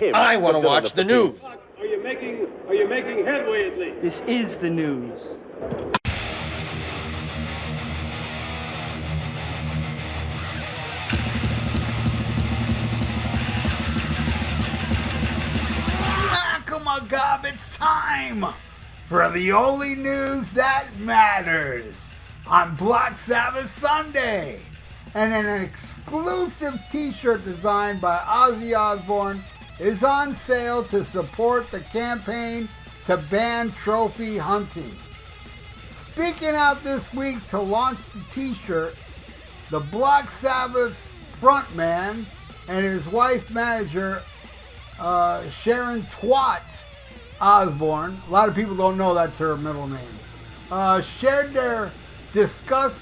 him. I want to watch the news. Are you making headway at least? This is the news. Gob, it's time for the only news that matters on Black Sabbath Sunday. And an exclusive t-shirt designed by Ozzy Osbourne is on sale to support the campaign to ban trophy hunting. Speaking out this week to launch the t-shirt, the Black Sabbath frontman and his wife manager, Sharon Osbourne, a lot of people don't know that's her middle name, shared their disgust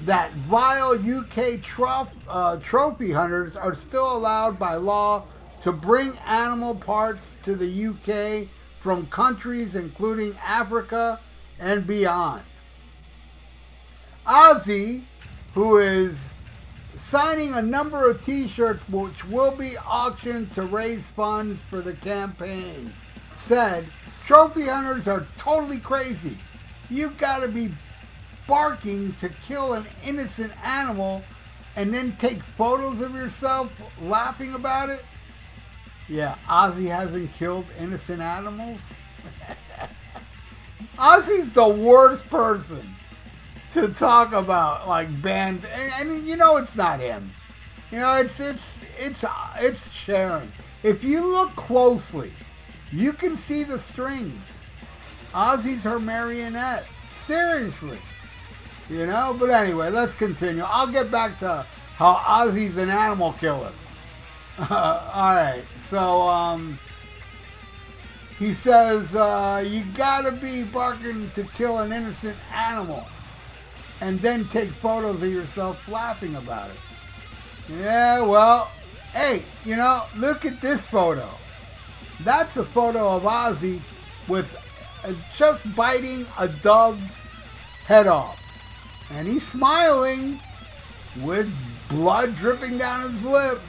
that vile UK trophy hunters are still allowed by law to bring animal parts to the UK from countries including Africa and beyond. Ozzy, who is signing a number of t-shirts which will be auctioned to raise funds for the campaign, said, "Trophy hunters are totally crazy. You've got to be barking to kill an innocent animal and then take photos of yourself laughing about it." Yeah, Ozzy hasn't killed innocent animals. Ozzy's the worst person to talk about like bands, and you know it's not him. You know it's Sharon. If you look closely, you can see the strings. Ozzy's her marionette. Seriously. You know, but anyway, let's continue. I'll get back to how Ozzy's an animal killer. Alright, so he says you gotta be barking to kill an innocent animal and then take photos of yourself laughing about it. Yeah, well, hey, you know, look at this photo. That's a photo of Ozzy with just biting a dove's head off. And he's smiling with blood dripping down his lip.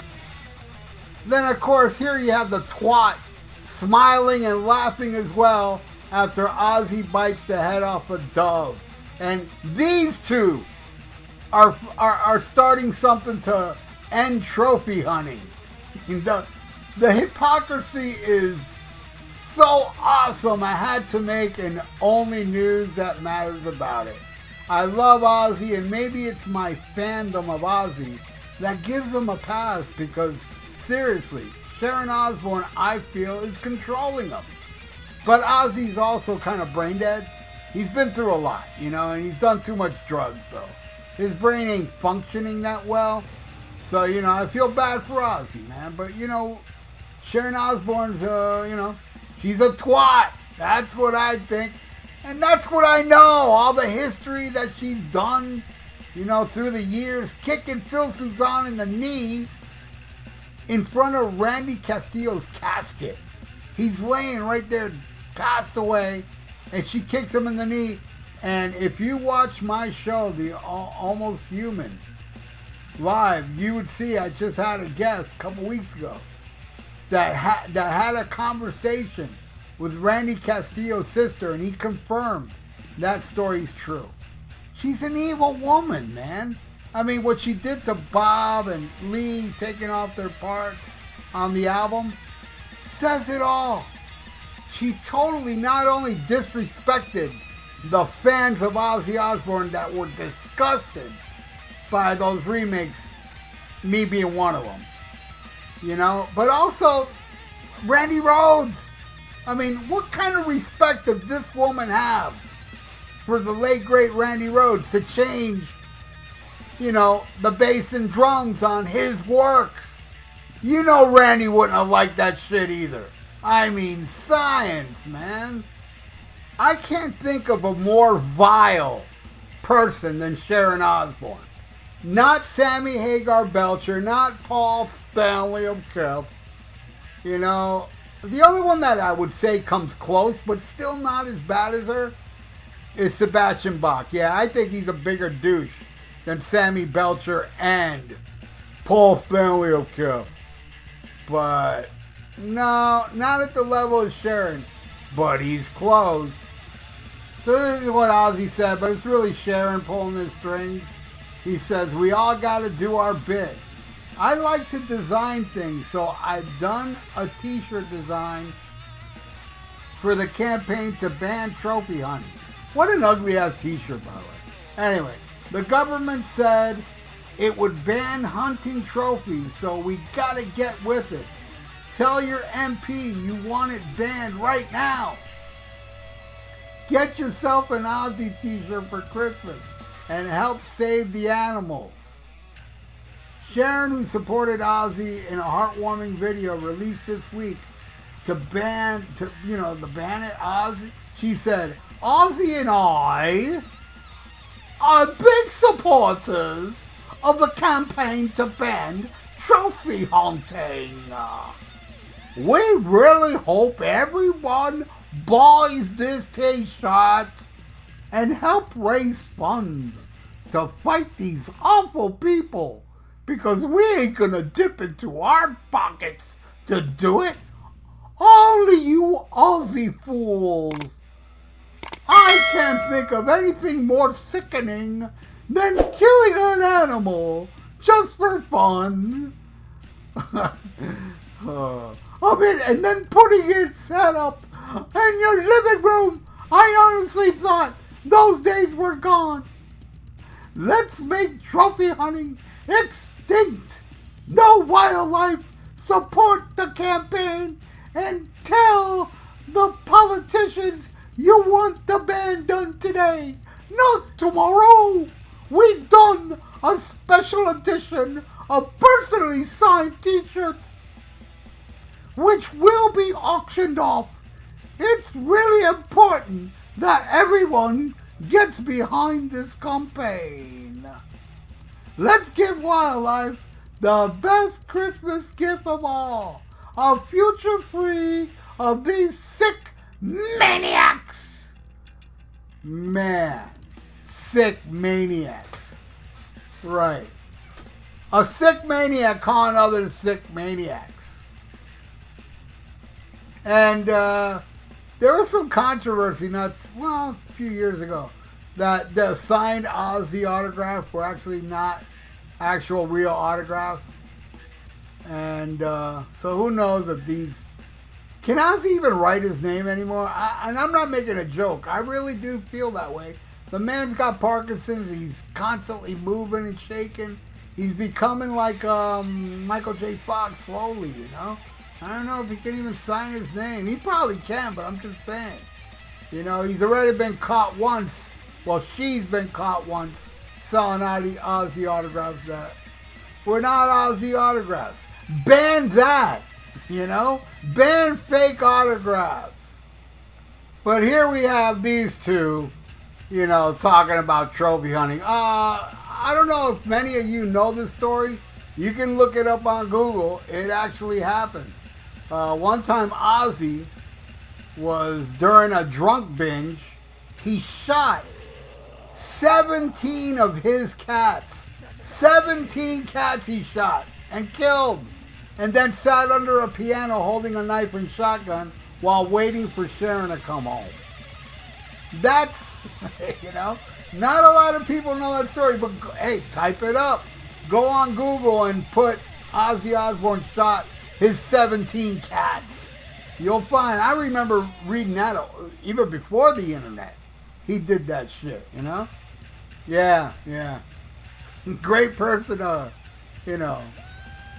Then, of course, here you have the twat smiling and laughing as well after Ozzy bites the head off a dove. And these two are starting something to end trophy hunting. The hypocrisy is so awesome. I had to make an only news that matters about it. I love Ozzy, and maybe it's my fandom of Ozzy that gives him a pass because, seriously, Sharon Osbourne, I feel, is controlling him. But Ozzy's also kind of brain dead. He's been through a lot, you know, and he's done too much drugs, so his brain ain't functioning that well. So, you know, I feel bad for Ozzy, man. But, you know, Sharon Osbourne's, you know, she's a twat. That's what I think. And that's what I know. All the history that she's done, you know, through the years, kicking Phil Suzanne in the knee in front of Randy Castillo's casket. He's laying right there, passed away, and she kicks him in the knee. And if you watch my show, The Almost Human, live, you would see I just had a guest a couple weeks ago that had a conversation with Randy Castillo's sister, and he confirmed that story's true. She's an evil woman, man. I mean, what she did to Bob and Lee, taking off their parts on the album, says it all. She totally not only disrespected the fans of Ozzy Osbourne that were disgusted by those remakes, me being one of them, you know, but also Randy Rhoads. I mean, what kind of respect does this woman have for the late great Randy Rhoads to change, you know, the bass and drums on his work? You know Randy wouldn't have liked that shit either. I mean, science, man. I can't think of a more vile person than Sharon Osbourne. Not Sammy Hagar Belcher, not Paul Stanley of Kef. You know, the only one that I would say comes close, but still not as bad as her, is Sebastian Bach. Yeah, I think he's a bigger douche than Sammy Belcher and Paul Stanley of Kef. But No, not at the level of Sharon, but he's close. So this is what Ozzy said, but it's really Sharon pulling his strings. He says, we all got to do our bit. I like to design things, so I've done a t-shirt design for the campaign to ban trophy hunting. What an ugly-ass t-shirt, by the way. Anyway, the government said it would ban hunting trophies, so we got to get with it. Tell your MP you want it banned right now. Get yourself an Ozzy t-shirt for Christmas and help save the animals. Sharon, who supported Ozzy in a heartwarming video released this week to ban it, Ozzy, she said, Ozzy and I are big supporters of the campaign to ban trophy hunting. We really hope everyone buys this t-shirt and help raise funds to fight these awful people, because we ain't gonna dip into our pockets to do it. Only you Aussie fools. I can't think of anything more sickening than killing an animal just for fun. And then putting it set up in your living room. I honestly thought those days were gone. Let's make trophy hunting extinct. No wildlife. Support the campaign and tell the politicians you want the ban done today, not tomorrow. We done a special edition of personally signed t-shirts which will be auctioned off. It's really important that everyone gets behind this campaign. Let's give wildlife the best Christmas gift of all, a future free of these sick maniacs. Man, sick maniacs. Right. A sick maniac calling others sick maniacs. And there was some controversy a few years ago that the signed Ozzy autographs were actually not actual real autographs. And so who knows if these... Can Ozzy even write his name anymore? And I'm not making a joke. I really do feel that way. The man's got Parkinson's. He's constantly moving and shaking. He's becoming like Michael J. Fox slowly, you know? I don't know if he can even sign his name. He probably can, but I'm just saying. You know, he's already been caught once. Well, she's been caught once selling Ozzy autographs that were not Ozzy autographs. Ban that, you know? Ban fake autographs. But here we have these two, you know, talking about trophy hunting. I don't know if many of you know this story. You can look it up on Google. It actually happened. One time Ozzy was during a drunk binge. He shot 17 of his cats. 17 cats he shot and killed. And then sat under a piano holding a knife and shotgun while waiting for Sharon to come home. That's, you know, not a lot of people know that story, but hey, type it up. Go on Google and put Ozzy Osbourne shot his 17 cats. You'll find, I remember reading that even before the internet. He did that shit, you know? Yeah. Great person, you know,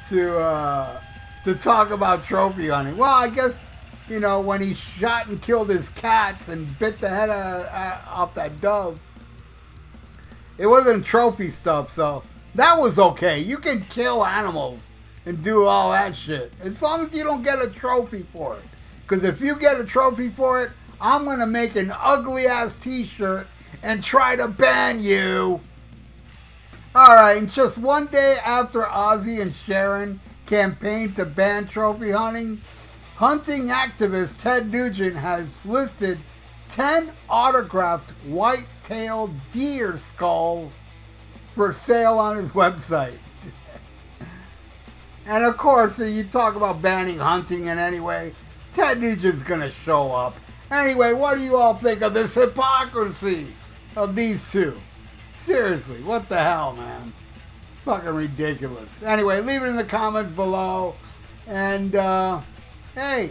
to talk about trophy hunting. Well, I guess, you know, when he shot and killed his cats and bit the head off that dove, it wasn't trophy stuff, so that was okay. You can kill animals and do all that shit, as long as you don't get a trophy for it. Because if you get a trophy for it, I'm going to make an ugly-ass t-shirt and try to ban you. Alright, and just one day after Ozzy and Sharon campaigned to ban trophy hunting, hunting activist Ted Nugent has listed 10 autographed white-tailed deer skulls for sale on his website. And of course, you talk about banning hunting in any way, Ted Nugent's gonna show up. Anyway, what do you all think of this hypocrisy of these two? Seriously, what the hell, man? Fucking ridiculous. Anyway, leave it in the comments below. And, hey,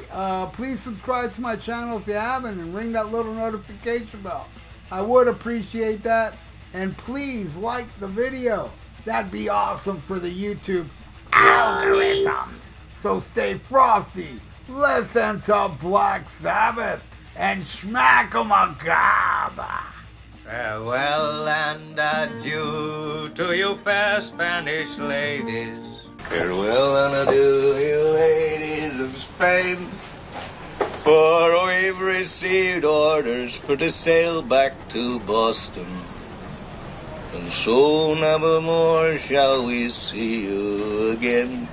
please subscribe to my channel if you haven't and ring that little notification bell. I would appreciate that. And please like the video. That'd be awesome for the YouTube algorithms. So stay frosty. Listen to Black Sabbath and schmack 'em a gob. Farewell and adieu to you fair Spanish ladies. Farewell and adieu, you ladies of Spain. For we've received orders for to sail back to Boston. And so never more shall we see you again.